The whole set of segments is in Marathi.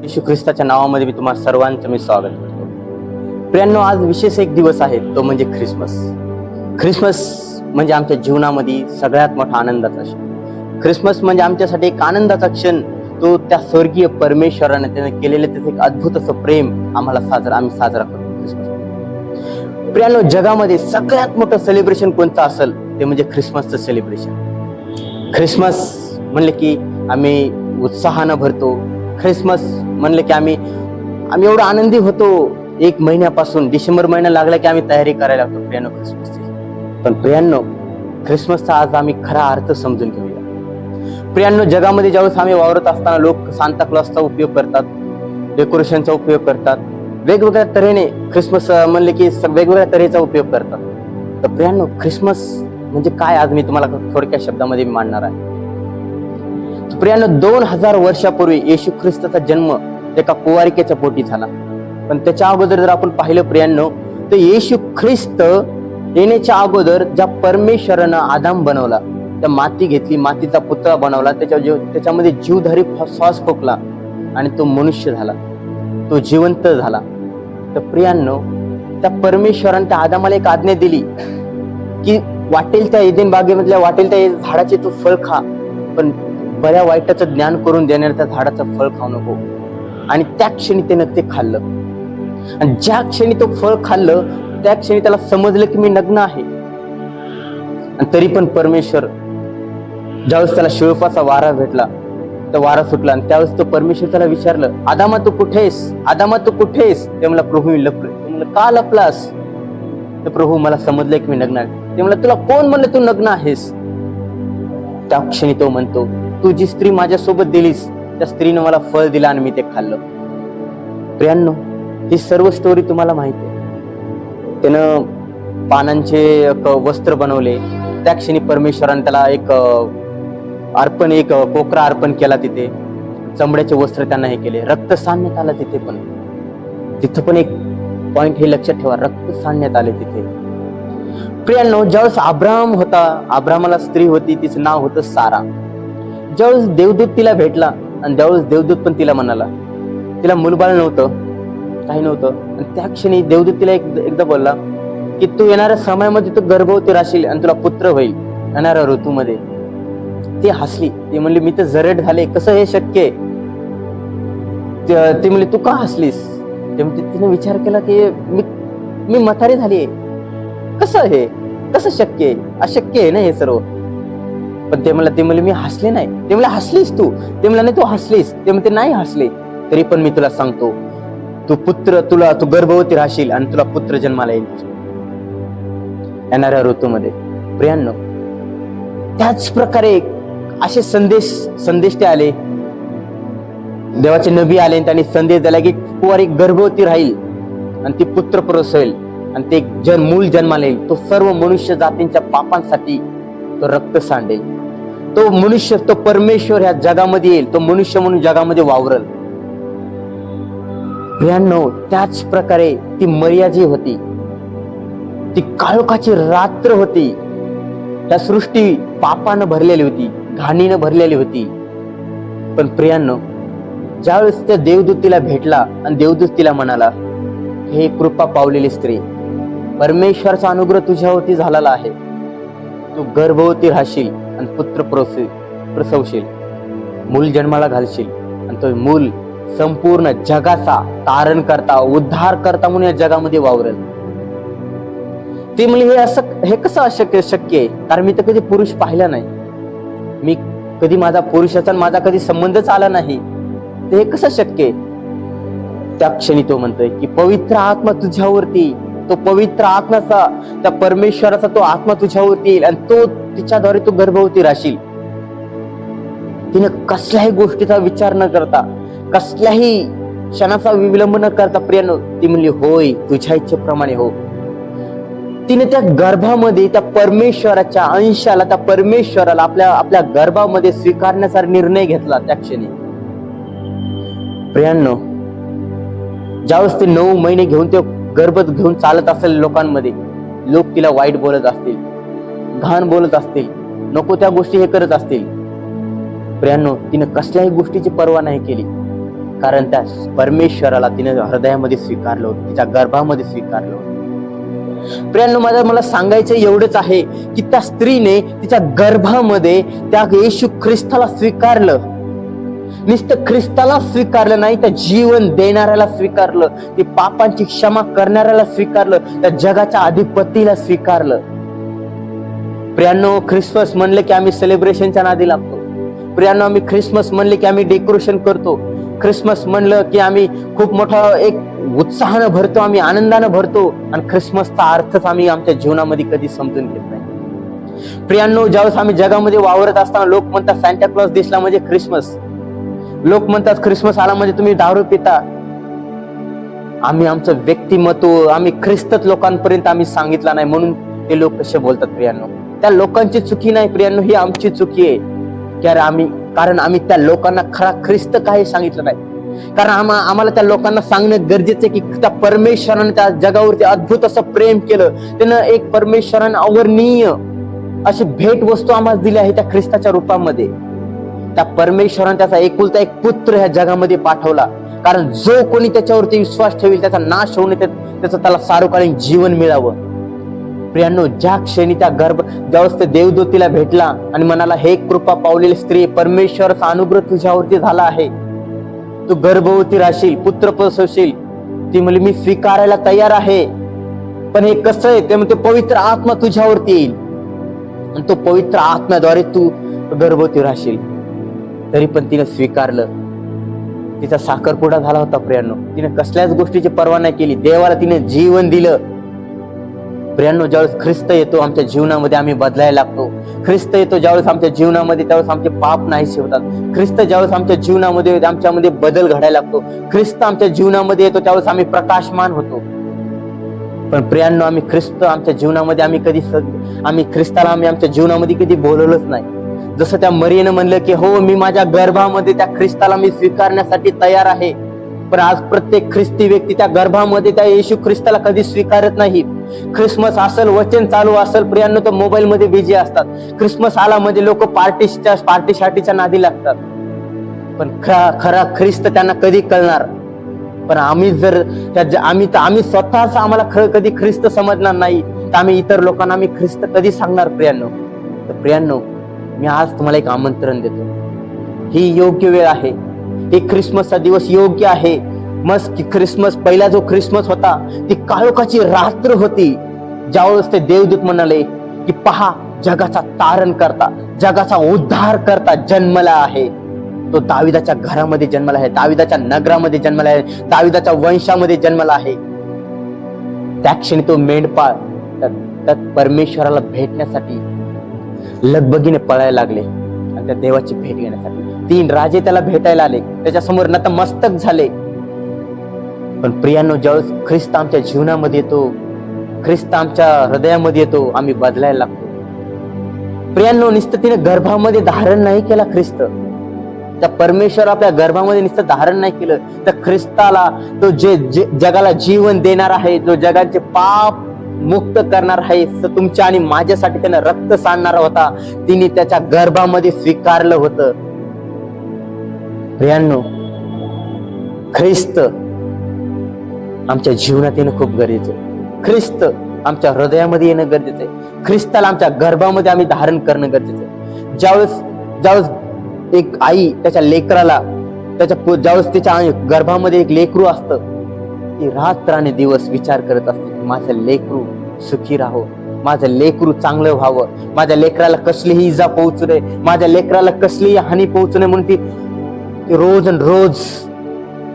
येशू ख्रिस्ताच्या नावामध्ये मी तुम्हाला सर्वांचं मी स्वागत करतो. प्रियांनो, आज विशेष एक दिवस आहे, तो म्हणजे ख्रिसमस. ख्रिसमस म्हणजे आमच्या जीवनामध्ये सगळ्यात मोठा आनंदाचा क्षण. ख्रिसमस म्हणजे आमच्यासाठी एक आनंदाचा क्षण. तो त्या स्वर्गीय परमेश्वराने त्याने केलेले त्याचं एक अद्भुत असं प्रेम आम्ही साजरा करतो ख्रिसमस. प्रियांनो, जगामध्ये सगळ्यात मोठं सेलिब्रेशन कोणतं असेल ते म्हणजे ख्रिसमसचं सेलिब्रेशन. ख्रिसमस म्हणले की आम्ही उत्साहानं भरतो. ख्रिसमस म्हणले की आम्ही एवढं आनंदी होतो. एक महिन्यापासून डिसेंबर महिना लागला की आम्ही तयारी करायला लागतो प्रियांनो ख्रिसमसची. पण प्रियांनो, ख्रिसमसचा आज आम्ही खरा अर्थ समजून घेऊया. प्रियांनो, जगामध्ये ज्यावेळेस आम्ही वावरत असताना लोक सांता क्लॉसचा उपयोग करतात, डेकोरेशनचा उपयोग करतात, वेगवेगळ्या तऱ्हेने ख्रिसमस म्हणले की वेगवेगळ्या तऱ्हेचा उपयोग करतात. तर प्रियांनो, ख्रिसमस म्हणजे काय आज मी तुम्हाला थोडक्या शब्दामध्ये मांडणार आहे. प्रियांनो, 2000 वर्षापूर्वी येशू ख्रिस्ताचा जन्म एका कुवारिकेच्या पोटी झाला. पण त्याच्या अगोदर जर आपण पाहिलं प्रियांनो, तर येशू ख्रिस्त येण्याच्या अगोदर ज्या परमेश्वरानं आदाम बनवला, त्या माती घेतली, मातीचा पुतळा बनवला, त्याच्यामध्ये जीवधारी श्वास फुकला आणि तो मनुष्य झाला, तो जिवंत झाला. तर प्रियांनो, त्या परमेश्वराने त्या आदामाला एक आज्ञा दिली की वाटेल त्या एदेन बागेमधल्या वाटेल त्या झाडाचे तू फळ खा, पण बऱ्या वाईटाचं ज्ञान करून देणाऱ्या त्या झाडाचं फळ खाऊ नको. आणि त्या क्षणी त्यानं ते खाल्लं. आणि ज्या क्षणी तो फळ खाल्लं त्या क्षणी त्याला समजलं की मी नग्न आहे. आणि तरी पण परमेश्वर, ज्यावेळेस त्याला शिळपाचा वारा भेटला, तो वारा सुटला आणि त्यावेळेस तो परमेश्वर त्याला विचारलं, आदामा तू कुठेस, आदामा तू कुठेस? ते मला, प्रभू मी लपलोय. ते म्हणलं, का लपलास? तर प्रभू मला समजलंय की मी नग्न आहे. ते म्हणलं, तुला कोण म्हणलं तू नग्न आहेस? त्या क्षणी तो म्हणतो, तू जी स्त्री माझ्यासोबत दिलीस त्या स्त्रीनं मला फळ दिलं आणि मी ते खाल्लं. प्रियांनो, ही सर्व स्टोरी तुम्हाला माहिती आहे. त्यानं पानांचे वस्त्र बनवले. त्या क्षणी परमेश्वराने त्याला एक कोकरा अर्पण केला. तिथे चमड्याचे वस्त्र त्यांना हे केले. रक्त सांडण्यात आलं तिथं पण एक पॉइंट हे लक्षात ठेवा, रक्त सांडण्यात आले तिथे. प्रियांनो, ज्यावेळेस अब्राहम होता, अब्राहमाला स्त्री होती, तिचं नाव होतं सारा. ज्यावेळेस देवदूत तिला भेटला आणि त्यावेळेस देवदूत पण तिला म्हणाला, तिला मुलबाळ नव्हतं, काही नव्हतं. आणि त्या क्षणी देवदूत तिला एकदा बोलला की तू येणाऱ्या समयामध्ये तू गर्भवती राहशील आणि तुला पुत्र होईल येणाऱ्या ऋतूमध्ये. ती हसली. ती म्हणली, मी तर जरड झाले, कसं हे शक्य आहे? ती म्हणली, तू का हसलीस? तिने विचार केला की मी म्हातारी झाली, कसं शक्य आहे? अशक्य आहे ना हे सर्व. पण ते म्हणले, मी हसले नाही. ते म्हणले, हसलीस तू? ते म्हणला, नाही तू हसलीस. ते म्हणते, नाही हसले, तरी पण मी तुला सांगतो, तू गर्भवती राहशील आणि तुला पुत्र जन्माला येईल येणाऱ्या ऋतूमध्ये. प्रियांनो, त्याच प्रकारे असे संदेश ते आले, देवाचे नबी आले, त्यांनी संदेश दिला की कुवारी गर्भवती राहील आणि ती पुत्र प्रसवेल आणि ते मूल जन्माला येईल. तो सर्व मनुष्य जातींच्या पापांसाठी तो रक्त सांडेल. तो मनुष्य, तो परमेश्वर ह्या जगामध्ये येईल, तो मनुष्य म्हणून जगामध्ये वावरल. प्रियांनो, त्याच प्रकारे ती मर्या जी होती, ती काळोखाची रात्र होती. त्या सृष्टी पापानं भरलेली होती, घाणीनं भरलेली होती. पण प्रियांनो, ज्यावेळेस त्या देवदूत तिला भेटला आणि देवदूत तिला म्हणाला, हे कृपा पावलेली स्त्री, परमेश्वराचा अनुग्रह तुझ्यावरती झालेला आहे. तू गर्भवती राहशील आणि पुत्र प्रसवशील, मूल जन्माला घालशील आणि तो मूल संपूर्ण जगाचा तारण करता, उद्धार करता म्हणून या जगामध्ये वावरेल. ती म्हणली, हे कसं अशक्य आहे? कारण मी तर कधी पुरुष पाहिला नाही. मी कधी माझा पुरुषाचा माझा कधी संबंधच आला नाही. ते हे कसं शक्य आहे? त्या क्षणी तो म्हणतोय की पवित्र आत्मा तुझ्यावरती, तो पवित्र आत्म्याचा, त्या परमेश्वराचा तो आत्मा तुझ्यावरती येईल आणि तो तिच्याद्वारे तू गर्भवती राहशील. तिने कसल्याही गोष्टीचा विचार न करता, कसल्याही क्षणाचा विलंब न करता प्रियांनो, ती म्हणली, होय, तुझ्या इच्छेप्रमाणे हो. तिने त्या गर्भामध्ये त्या परमेश्वराच्या अंशाला, त्या परमेश्वराला आपल्या गर्भामध्ये स्वीकारण्याचा निर्णय घेतला. त्या क्षणी प्रियांनो, ज्यावेळेस ते 9 महिने घेऊन ते गर्भ घेऊन चालत असेल लोकांमध्ये, लोक तिला वाईट बोलत असतील, घाण बोलत असतील, नको त्या गोष्टी हे करत असतील. प्रियांनो, तिने कसल्याही गोष्टीची पर्वा नाही केली. कारण त्या परमेश्वराला तिने हृदयामध्ये स्वीकारलं होतं, तिच्या गर्भामध्ये स्वीकारलं होतं. प्रियांनो, मला सांगायचं एवढंच आहे की त्या स्त्रीने तिच्या गर्भामध्ये त्या येशू ख्रिस्ताला स्वीकारलं. नुसतं ख्रिस्ताला स्वीकारलं नाही, त्या जीवन देणाऱ्याला स्वीकारलं, ते पापांची क्षमा करणाऱ्याला स्वीकारलं, त्या जगाच्या अधिपतीला स्वीकारलं. प्रियांनो, ख्रिसमस म्हणलं की आम्ही सेलिब्रेशनच्या नादी लागतो. प्रियांनो, आम्ही ख्रिसमस म्हणले की आम्ही डेकोरेशन करतो. ख्रिसमस म्हणलं की आम्ही खूप मोठा एक उत्साहानं भरतो, आम्ही आनंदानं भरतो, आणि ख्रिसमसचा अर्थच आम्ही आमच्या जीवनामध्ये कधी समजून घेत नाही. प्रियांनो, ज्यावेळेस आम्ही जगामध्ये वावरत असताना लोक म्हणतात सांता क्लॉज दिसला म्हणजे ख्रिसमस, लोक म्हणतात ख्रिसमस आला म्हणजे तुम्ही दारू पिता. आम्ही आमचं व्यक्तिमत्व आम्ही ख्रिस्तच लोकांपर्यंत आम्ही सांगितलं नाही, म्हणून ते लोक कसे बोलतात. प्रियांनो, त्या लोकांची चुकी नाही प्रियांनो, ही आमची चुकी आहे. कारण आम्ही त्या लोकांना खरा ख्रिस्त काही सांगितलं नाही. कारण आम्हाला त्या लोकांना सांगणं गरजेचं आहे की त्या परमेश्वराने त्या जगावरती अद्भुत असं प्रेम केलं. त्यानं एक परमेश्वराने अवर्णनीय अशी भेट वस्तू आम्हाला दिली आहे त्या ख्रिस्ताच्या रूपामध्ये. त्या परमेश्वराने त्याचा एकुलता एक पुत्र ह्या जगामध्ये पाठवला, कारण जो कोणी त्याच्यावरती विश्वास ठेवेल त्याचा नाश होऊ नये, त्याचं त्याला सार्वकालीन जीवन मिळावं. प्रियांनो, ज्या क्षणी त्या ज्यावेळेस ते देवदूतीला भेटला आणि म्हणाला, हे कृपा पावलेली स्त्री, परमेश्वराचा अनुग्रह तुझ्यावरती झाला आहे, तू गर्भवती राहशील, पुत्र प्रसवशील. ती म्हणली, मी स्वीकारायला तयार आहे, पण हे कसं आहे ते म्हणते, पवित्र आत्मा तुझ्यावरती येईल आणि तो पवित्र आत्म्याद्वारे तू गर्भवती राहशील. तरी पण तिने स्वीकारलं. तिचा साखरपुडा झाला होता प्रियांनो. तिने कसल्याच गोष्टीची पर्वा नाही केली. देवाला तिने जीवन दिलं. प्रियांनो, ज्यावेळेस ख्रिस्त येतो आमच्या जीवनामध्ये आम्ही बदलायला लागतो. ख्रिस्त येतो ज्यावेळेस आमच्या जीवनामध्ये, त्यावेळेस आमचे पाप नाहीसे होतात. ख्रिस्त ज्यावेळेस आमच्या जीवनामध्ये आमच्यामध्ये बदल घडायला लागतो, ख्रिस्त आमच्या जीवनामध्ये येतो, त्यावेळेस आम्ही प्रकाशमान होतो. पण प्रियांनो, आम्ही ख्रिस्त आमच्या जीवनामध्ये आम्ही ख्रिस्ताला आमच्या जीवनामध्ये कधी बोलवलंच नाही. जसं त्या मरियेनं म्हणलं की हो, मी माझ्या गर्भामध्ये त्या ख्रिस्ताला मी स्वीकारण्यासाठी तयार आहे. पण आज प्रत्येक ख्रिस्ती व्यक्ती त्या गर्भामध्ये त्या येशू ख्रिस्ताला कधी स्वीकारत नाही. ख्रिसमस असेल, वचन चालू असेल, प्रियांनो, तर मोबाईल मध्ये बिझी असतात. ख्रिसमस आला म्हणजे लोक पार्टीच्या नादी लागतात. पण खरा ख्रिस्त त्यांना कधी कळणार. पण आम्ही स्वतःच आम्हाला कधी ख्रिस्त समजणार नाही, तर आम्ही इतर लोकांना आम्ही ख्रिस्त कधी सांगणार. प्रियांनो, मी आज तुम्हाला एक आमंत्रण देतो. ही योग्य वेळ आहे. हे ख्रिसमसचा दिवस योग्य आहे. मस्त ख्रिसमस, पहिला जो ख्रिसमस होता ती काळोखाची रात्र होती, ज्यावेळेस ते देवदूत म्हणाले की पहा, जगाचा तारण करता, जगाचा उद्धार करता जन्मला आहे. तो दाविदाच्या घरामध्ये जन्मला आहे, दाविदाच्या नगरामध्ये जन्मला आहे, दाविदाच्या वंशामध्ये जन्मला आहे. त्या क्षणी तो मेंढपाळ त्यात परमेश्वराला भेटण्यासाठी लगबगीने पळायला लागले आणि त्या देवाची भेट घेण्यासाठी. 3 राजे त्याला भेटायला आले, त्याच्यासमोर नतमस्तक झाले. पण प्रियांनो, ज्यावेळेस ख्रिस्त आमच्या जीवनामध्ये येतो, ख्रिस्त आमच्या हृदयामध्ये येतो, आम्ही बदलायला लागतो. प्रियांनो, नुसतं तिने गर्भामध्ये धारण नाही केला ख्रिस्त, त्या परमेश्वर आपल्या गर्भामध्ये नुसतं धारण नाही केलं, तर ख्रिस्ताला, तो जे जगाला जीवन देणार आहे, जो जगाचे पाप मुक्त करणार आहे, तुमच्या आणि माझ्यासाठी त्याने रक्त सांडणारा होता, तिने त्याच्या गर्भामध्ये स्वीकारलं होतं. प्रियांनो, ख्रिस्त आमच्या जीवनात येणं खूप गरजेचं आहे. ख्रिस्त आमच्या हृदयामध्ये येणं गरजेचं आहे. ख्रिस्ताला आमच्या गर्भामध्ये आम्ही धारण करणं गरजेचं आहे. ज्यावेळेस एक आई त्याच्या लेकराला, ज्यावेळेस तिच्या गर्भामध्ये एक लेकरू असतं, ती रात्र आणि दिवस विचार करत असते, माझं लेकरू सुखी राहो, माझं लेकरू चांगलं व्हावं, माझ्या लेकराला कसलीही इजा पोहोचू नये, माझ्या लेकराला कसलीही हानी पोहोचू नये, म्हणून ती रोज आणि रोज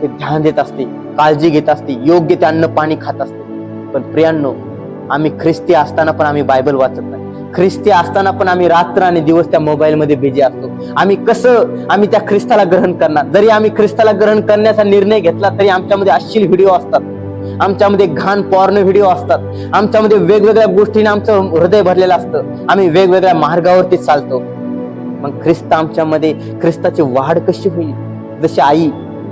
ते ध्यान देत असते, काळजी घेत असते, योग्य ते अन्न पाणी खात असते. पण प्रियांनो, आम्ही ख्रिस्ती असताना पण आम्ही बायबल वाचत नाही. ख्रिस्ती असताना पण आम्ही रात्र आणि दिवस त्या मोबाईल मध्ये बिझी असतो. आम्ही त्या ख्रिस्ताला ग्रहण करणार. जरी आम्ही ख्रिस्ताला ग्रहण करण्याचा निर्णय घेतला तरी आमच्यामध्ये अश्लील व्हिडिओ असतात, आमच्यामध्ये घाण पॉर्न व्हिडिओ असतात, आमच्यामध्ये वेगवेगळ्या गोष्टीने आमचं हृदय भरलेलं असतं, आम्ही वेगवेगळ्या मार्गावरती चालतो. मग ख्रिस्त आमच्यामध्ये, ख्रिस्ताची वाढ कशी होईल? जशी आई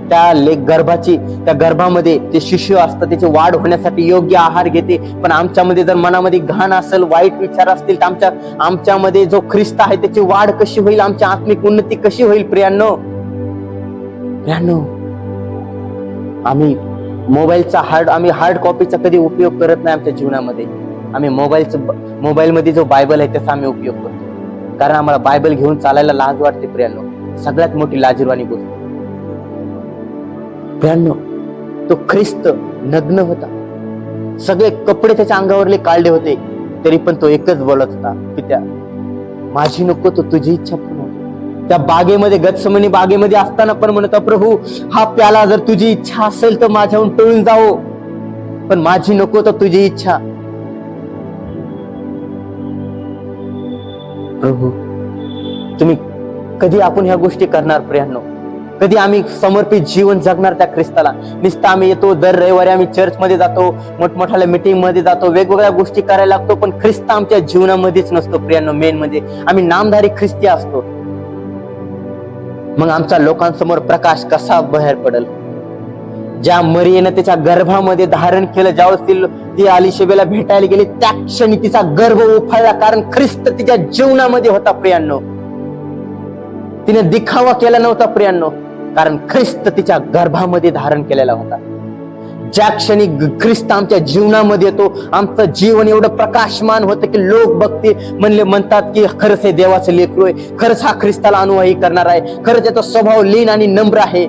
त्या गर्भामध्ये ते शिशु असतं, त्याची वाढ होण्यासाठी योग्य आहार घेते. पण आमच्यामध्ये जर मनामध्ये घाण असेल, वाईट विचार असतील, तर आमच्यामध्ये जो ख्रिस्त आहे त्याची वाढ कशी होईल? आमची आत्मिक उन्नती कशी होईल? प्रियांनो, आम्ही आम्ही हार्ड कॉपीचा कधी उपयोग करत नाही आमच्या जीवनामध्ये. आम्ही मोबाईलमध्ये जो बायबल आहे त्याचा आम्ही उपयोग करतो, कारण आम्हाला बायबल घेऊन चालायला लाज वाटते प्रियांनो. सगळ्यात मोठी लाजिरवाणी गोष्ट प्रियांनो, तो ख्रिस्त नग्न होता, सगळे कपडे त्याच्या अंगावरले काढले होते, तरी पण तो एकच बोलत होता, पित्या माझी नको तो तुझी इच्छा पूर्ण हो. त्या बागेमध्ये, गत्समनी बागेमध्ये असताना पण म्हणत, प्रभू हा प्याला जर तुझी इच्छा असेल तर माझ्याहून टळून जाओ, पण माझी नको तर तुझी इच्छा. प्रभू तुम्ही कधी आपण ह्या गोष्टी करणार प्रियांनो? कधी आम्ही समर्पित जीवन जगणार त्या ख्रिस्ताला? नुसतं आम्ही येतो, दर रविवारी आम्ही चर्चमध्ये जातो, मोठमोठ्या मीटिंग मध्ये जातो, वेगवेगळ्या गोष्टी करायला लागतो, पण ख्रिस्त आमच्या जीवनामध्येच नसतो प्रियांनो. मेन म्हणजे आम्ही नामधारी ख्रिस्ती असतो. मग आमच्या लोकांसमोर प्रकाश कसा बाहेर पडेल? ज्या मरियेनं त्याच्या गर्भामध्ये धारण केलं, ज्यावेळेस ती अलिशेबेला भेटायला गेली त्या क्षणी तिचा गर्भ उफाळला, कारण ख्रिस्त तिच्या जीवनामध्ये होता प्रियांनो. तिने दिखावा केला नव्हता प्रियांनो, कारण ख्रिस्त तिच्या गर्भामध्ये धारण केलेला होता. ज्या क्षणी ख्रिस्त आमच्या जीवनामध्ये येतो, आमचं जीवन एवढं प्रकाशमान होतं की लोक बघते म्हणतात की खरंच हे देवाचं लेकरू आहे, खरंच हा ख्रिस्ताला अनुयायी करणार आहे, खरंच याचा स्वभाव लीन आणि नम्र आहे.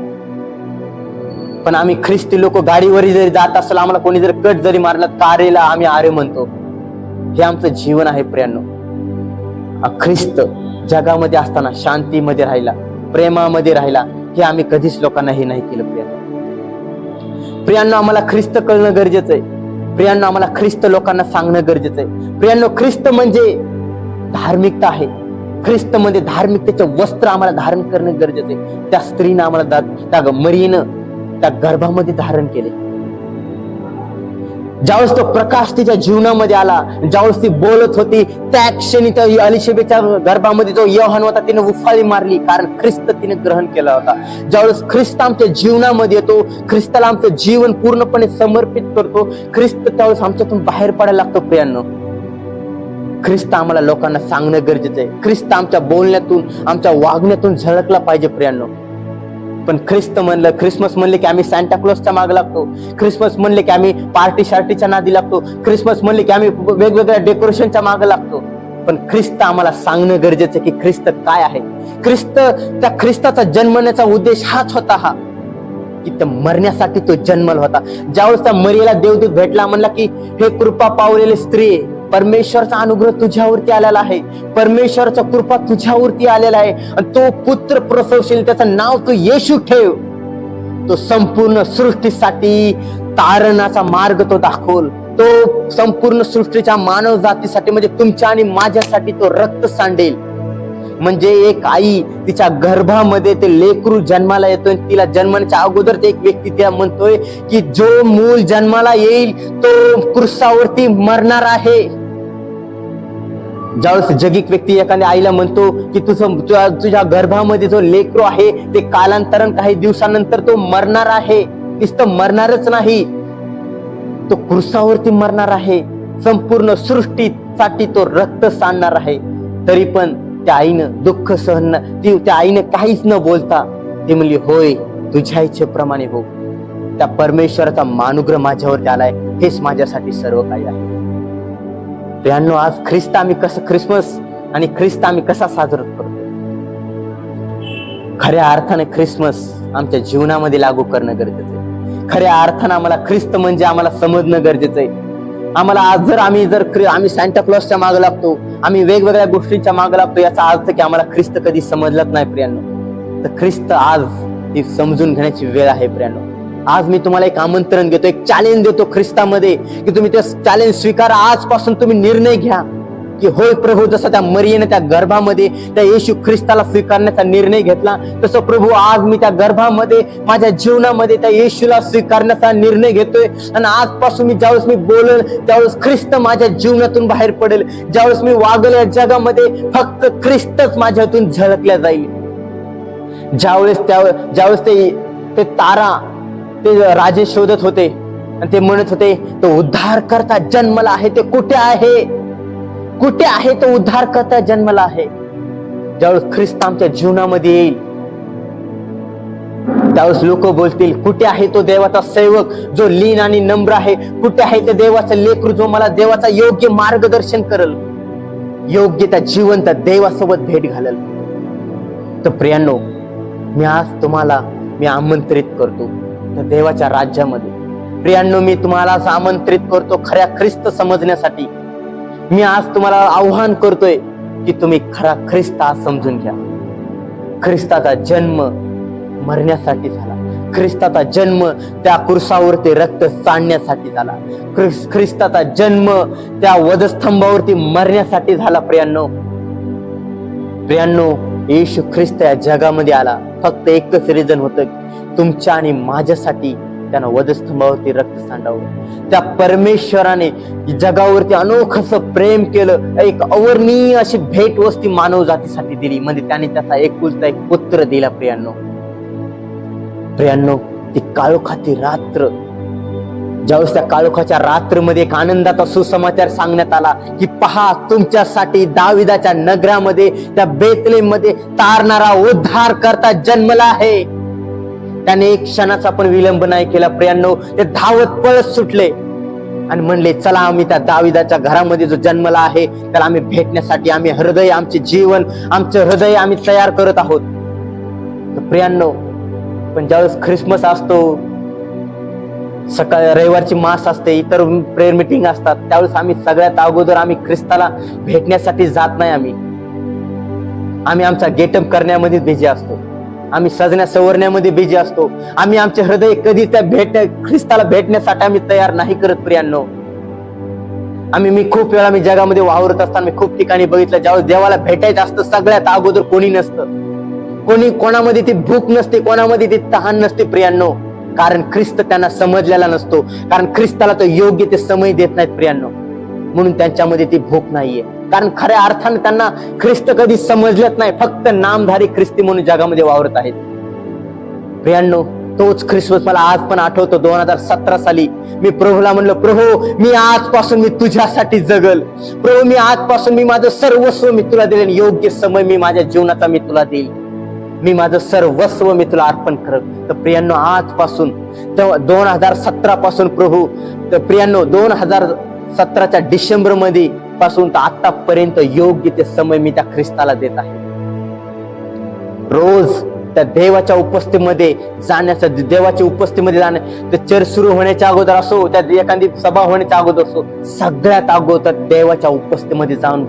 पण आम्ही ख्रिस्ती लोक गाडीवर जरी जात असेल, आम्हाला कोणी जर कट जरी मारला कारेला आम्ही आरे म्हणतो. हे आमचं जीवन आहे प्रियांनो. ख्रिस्त जगामध्ये असताना शांतीमध्ये राहिला, प्रेमामध्ये राहिला, हे आम्ही कधीच लोकांना हे नाही केलं प्रियांनो. आम्हाला ख्रिस्त कळणं गरजेचं आहे प्रियांनो. आम्हाला ख्रिस्त लोकांना सांगणं गरजेचं आहे प्रियांनो. ख्रिस्त म्हणजे धार्मिकता आहे. ख्रिस्त म्हणजे धार्मिकतेचे वस्त्र आम्हाला धारण करणं गरजेचं आहे. त्या स्त्रीनं आम्हाला, त्या मरियेनं त्या गर्भामध्ये धारण केले. ज्यावेळेस तो प्रकाश तिच्या जीवनामध्ये आला, ज्यावेळेस ती बोलत होती, त्या क्षणी त्या अलिशेबेच्या गर्भामध्ये जो योहान होता तिने उफाळी मारली, कारण ख्रिस्त तिने ग्रहण केला होता. ज्यावेळेस ख्रिस्त आमच्या जीवनामध्ये येतो, ख्रिस्ताला आमचं जीवन पूर्णपणे समर्पित करतो, ख्रिस्त त्यावेळेस आमच्यातून बाहेर पडायला लागतो प्रियांनो. ख्रिस्त आम्हाला लोकांना सांगणं गरजेचं आहे. ख्रिस्त आमच्या बोलण्यातून, आमच्या वागण्यातून झळकला पाहिजे प्रियांनो. पण ख्रिसमस म्हणले की आम्ही सांता क्लॉजच्या मागे लागतो, ख्रिसमस म्हणले की आम्ही पार्टी शार्टीच्या नादी लागतो, ख्रिसमस म्हणले की आम्ही वेगवेगळ्या डेकोरेशनच्या मागे लागतो. पण ख्रिस्त आम्हाला सांगणं गरजेचं आहे की ख्रिस्त काय आहे. त्या ख्रिस्ताचा जन्मण्याचा उद्देश हाच होता, की ते मरण्यासाठी तो जन्मला होता. ज्यावेळेस त्या मरियेला देवदूत भेटला, म्हणला की हे कृपा पावलेली स्त्री, परमेश्वरचा अनुग्रह तुझ्यावरती आलेला आहे, परमेश्वरचा कृपा तुझ्यावरती आलेला आहे, आणि तो पुत्र प्रसवशील, त्याचं नाव तू येशू ठेव. तो संपूर्ण सृष्टीसाठी तारणाचा मार्ग तो दाखवल. तो संपूर्ण सृष्टीच्या मानव जातीसाठी, म्हणजे तुमच्या आणि माझ्यासाठी तो रक्त सांडेल. म्हणजे एक आई तिच्या गर्भामध्ये ते लेकरू जन्माला येतोय, तिला जन्माच्या अगोदर ते एक व्यक्ती त्या म्हणतोय की जो मूल जन्माला येईल तो क्रूसावरती मरणार आहे. ज्यावेळेस जगिक व्यक्ती एखाद्या आईला म्हणतो की तुझ्या गर्भामध्ये जो लेकरू आहे ते कालांतरण काही दिवसानंतर तो मरणार आहे, नुसतं मरणारच नाही, तो क्रूसावरती मरणार आहे, संपूर्ण सृष्टीसाठी तो रक्त सांडणार आहे. तरी पण त्या आईनं दुःख सहन, त्या आईने काहीच न बोलता ती म्हणली, होय तुझ्या इच्छेप्रमाणे हो. त्या परमेश्वराचा अनुग्रह माझ्यावरती आलाय, हेच माझ्यासाठी सर्व काही आहे. प्रियांनो, आज ख्रिस्त आम्ही कसं, ख्रिसमस आणि ख्रिस्त आम्ही कसा साजरा करतो? खऱ्या अर्थाने ख्रिसमस आमच्या जीवनामध्ये लागू करणं गरजेचं आहे. खऱ्या अर्थानं आम्हाला ख्रिस्त म्हणजे आम्हाला समजणं गरजेचं आहे. आम्हाला आज जर आम्ही सांता क्लॉजच्या मागे लागतो, आम्ही वेगवेगळ्या गोष्टींच्या मागे लागतो, याचा अर्थ की आम्हाला ख्रिस्त कधी समजलंच नाही प्रियांनो. तर ख्रिस्त आज ती समजून घेण्याची वेळ आहे प्रियांनो. आज मी तुम्हाला एक आमंत्रण देतो, एक चॅलेंज देतो ख्रिस्तामध्ये, की तुम्ही ते चॅलेंज स्वीकारा. आजपासून तुम्ही निर्णय घ्या की होय प्रभू, जसं त्या मरियेने त्या गर्भामध्ये त्या येशू ख्रिस्ताला स्वीकारण्याचा निर्णय घेतला, तसं प्रभू आज मी त्या गर्भामध्ये माझ्या जीवनामध्ये त्या येशूला स्वीकारण्याचा निर्णय घेतोय. आणि आजपासून मी ज्यावेळेस मी बोलेल त्यावेळेस ख्रिस्त माझ्या जीवनातून बाहेर पडेल. ज्यावेळेस मी वागेल या जगामध्ये फक्त ख्रिस्तच माझ्यातून झळकल्या जाईल. ज्यावेळेस ते तारा ते राजे शोधत होते आणि ते म्हणत होते तो उद्धारकर्ता जन्मला आहे, ते कुठे आहे, कुठे आहे तो उद्धारकर्ता जन्मला आहे. ज्यावेळेस ख्रिस्त आमच्या जीवनामध्ये येईल ज्यावेळेस लोक बोलतील, कुठे आहे तो देवाचा सेवक जो लीन आणि नम्र आहे, कुठे आहे ते देवाचं लेकरू जो मला देवाचा योग्य मार्गदर्शन करेल, योग्य त्या जिवंत देवासोबत भेट घालेल. तर प्रियांनो, मी आज तुम्हाला आमंत्रित करतो त्या देवाच्या राज्यामध्ये. प्रियांनो, मी तुम्हाला आमंत्रित करतो खऱ्या ख्रिस्त समजण्यासाठी. मी आज तुम्हाला आव्हान करतोय की तुम्ही खरा ख्रिस्त आज समजून घ्या. ख्रिस्ताचा जन्म मरण्यासाठी झाला. ख्रिस्ताचा जन्म त्या क्रूसावरती रक्त सांडण्यासाठी झाला. ख्रिस्ताचा जन्म त्या वधस्तंभावरती मरण्यासाठी झाला. प्रियांनो, येशू ख्रिस्त या जगामध्ये आला फक्त एकच रिझन होतं, तुमच्या आणि माझ्यासाठी त्यानं वधस्तंभावरती रक्त सांडावं. त्या परमेश्वराने जगावरती अनोखं प्रेम केलं, एक अवर्णनीय अशी भेटवस्ती मानव जातीसाठी दिली, म्हणजे त्याने त्याचा एकुलता एक पुत्र दिला. प्रियांनो, ती काळोखाती रात्र, ज्यावेळेस त्या काळोखाच्या रात्रमध्ये एक आनंदाचा सुसमाचार सांगण्यात आला की पहा, तुमच्यासाठी दाविदाच्या नगरामध्ये त्या बेथलेहममध्ये तारणारा उद्धार करता जन्मला आहे. त्याने एक क्षणाचा पण विलंब नाही केला. प्रियांनो, ते धावत पळत सुटले आणि म्हणले, चला आम्ही त्या दाविदाच्या घरामध्ये जो जन्मला आहे त्याला आम्ही भेटण्यासाठी आम्ही हृदय, आमचे जीवन, आमचं हृदय आम्ही तयार करत आहोत. तर प्रियांनो, पण ज्यावेळेस ख्रिसमस असतो, सकाळी रविवारची मास असते, इतर प्रेयर मीटिंग असतात, त्यावेळेस आम्ही सगळ्यात अगोदर आम्ही ख्रिस्ताला भेटण्यासाठी जात नाही. आम्ही आमचा गेटअप करण्यामध्ये बिझी असतो, आम्ही सजण्या सवरण्यामध्ये बिझी असतो. आम्ही आमचे हृदय कधी त्या ख्रिस्ताला भेटण्यासाठी आम्ही तयार नाही करत. प्रियांनो, मी खूप वेळा जगामध्ये वावरत असताना मी खूप ठिकाणी बघितलं, ज्यावेळेस देवाला भेटायचं असतं सगळ्यात अगोदर कोणी नसतं, कोणामध्ये ती भूक नसते, कोणामध्ये ती तहान नसते. प्रियांनो, कारण ख्रिस्त त्यांना समजलेला नसतो, कारण ख्रिस्ताला तो योग्य ते समय देत नाहीत. प्रियांनो, म्हणून त्यांच्यामध्ये ती भूक नाहीये, कारण खऱ्या अर्थाने त्यांना ख्रिस्त कधी समजलेत नाही, फक्त नामधारी ख्रिस्ती म्हणून जगामध्ये वावरत आहेत. प्रियांनो, तोच ख्रिसमस मला आज पण आठवतो. 2017 साली मी प्रभूला म्हणलं, प्रभू, मी आजपासून मी तुझ्यासाठी जगल. प्रभू, मी आजपासून मी माझं सर्वस्व मी तुला देईल, योग्य समय मी माझ्या जीवनाचा मी तुला देईल, मी माझं सर्वस्व मी तुला अर्पण करत. तर प्रियांनो, आजपासून 2017 पासून प्रभू, तर प्रियांनो 2017च्या डिसेंबर मध्ये पासून तर आतापर्यंत योग्य ते समय मी त्या ख्रिस्ताला देत आहे. रोज त्या देवाच्या उपस्थितीमध्ये जाण्याचं, देवाच्या उपस्थितीमध्ये जाणं, ते चर्च सुरू होण्याच्या अगोदर असो, त्या एखादी सभा होण्याच्या अगोदर असो, सगळ्यात अगोदर देवाच्या उपस्थितीमध्ये जाऊन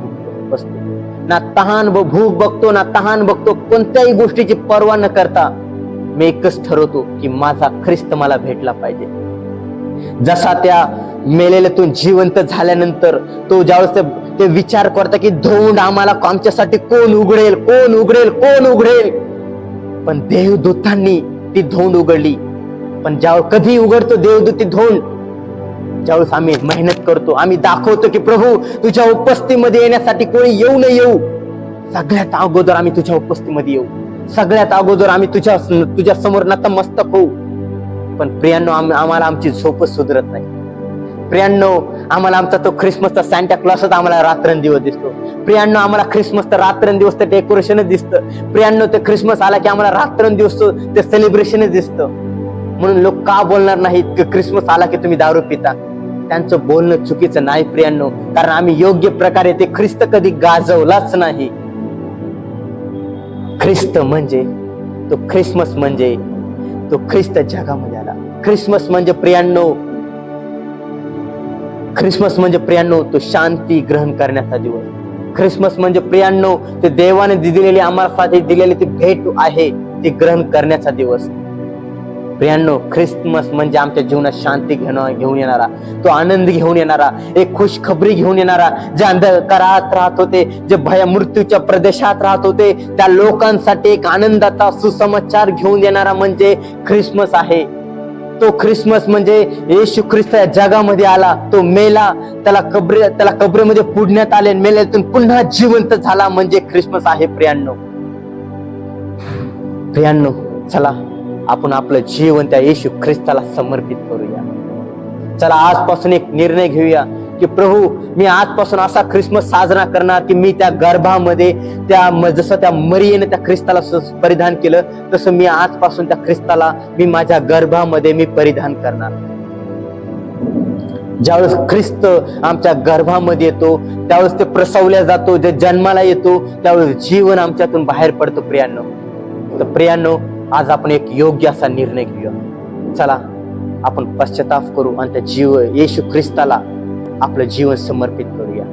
बसतो. ना तहान भूक बघतो, ना तहान बघतो, कोणत्याही गोष्टीची पर्वा न करता मी एकच ठरवतो की माझा ख्रिस्त मला भेटला पाहिजे. जसा त्या मेलेल्यातून जिवंत झाल्यानंतर तो ज्यावेळेस ते विचार करता की धोंड आम्हाला आमच्यासाठी कोण उघडेल, कोण उघडेल, कोण उघडेल, पण देवदूतांनी ती धोंड उघडली. पण कधी उघडतो देवदूत ती धोंड? ज्यावेळेस आम्ही मेहनत करतो, आम्ही दाखवतो की प्रभू तुझ्या उपस्थितीमध्ये येण्यासाठी कोणी येऊ न येऊ, सगळ्यात अगोदर आम्ही तुझ्या उपस्थितीमध्ये येऊ, सगळ्यात अगोदर आम्ही तुझ्या समोर नतमस्तक होऊ. पण प्रियांनो, आम्हाला आमची झोपच सुधरत नाही. प्रियांनो, आम्हाला आमचा तो ख्रिसमसचा सॅन्टा क्लॉसच आम्हाला रात्रंदिवस दिसतो. प्रियांनो, आम्हाला ख्रिसमस तर रात्रंदिवस ते डेकोरेशनच दिसतं. प्रियांनो, ते ख्रिसमस आला की आम्हाला रात्रंदिवस ते सेलिब्रेशनच दिसतं. म्हणून लोक का बोलणार नाहीत की ख्रिसमस आला की तुम्ही दारू पिता? त्यांचं बोलणं चुकीचं नाही प्रियांनो, कारण आम्ही योग्य प्रकारे ते ख्रिस्त कधी गाजवलाच नाही. ख्रिस्त म्हणजे तो ख्रिसमस, म्हणजे तो ख्रिस्त जगामध्ये आला. ख्रिसमस म्हणजे प्रियांनो, ख्रिसमस म्हणजे प्रियांनो तो शांती ग्रहण करण्याचा दिवस. ख्रिसमस म्हणजे प्रियांनो ते देवाने दिलेली आम्हाला दिलेली ती भेट आहे, ती ग्रहण करण्याचा दिवस. प्रियांनो, ख्रिसमस म्हणजे आमच्या जीवनात शांती घेऊन येणारा, तो आनंद घेऊन येणारा, एक खुशखबरी घेऊन येणारा. जे अंधकारात राहत होते, जे मृत्यूच्या प्रदेशात राहत होते, त्या लोकांसाठी एक आनंदाचा सुसमाचार घेऊन येणारा म्हणजे ख्रिसमस आहे. तो ख्रिसमस म्हणजे येशू ख्रिस्त या जगामध्ये आला, तो मेला, त्याला कब्रेमध्ये पुडण्यात आले, मेल्यातून पुन्हा जिवंत झाला म्हणजे ख्रिसमस आहे. प्रियांनो, चला आपण आपलं जीवन त्या येशू ख्रिस्ताला समर्पित करूया. चला आजपासून एक निर्णय घेऊया की प्रभू मी आजपासून असा ख्रिसमस साजरा करणार की मी त्या गर्भामध्ये जसं त्या मरियेने त्या ख्रिस्ताला परिधान केलं, तसं मी आजपासून त्या ख्रिस्ताला मी माझ्या गर्भामध्ये मी परिधान करणार. ज्यावेळेस ख्रिस्त आमच्या गर्भामध्ये येतो, त्यावेळेस ते प्रसवल्या जातो, जे जन्माला येतो, त्यावेळेस जीवन आमच्यातून बाहेर पडतो. प्रियांनो, आज आपण एक योग्य असा निर्णय घेऊया. चला आपण पश्चाताप करू आणि त्या येशू ख्रिस्ताला आपलं जीवन समर्पित करूया.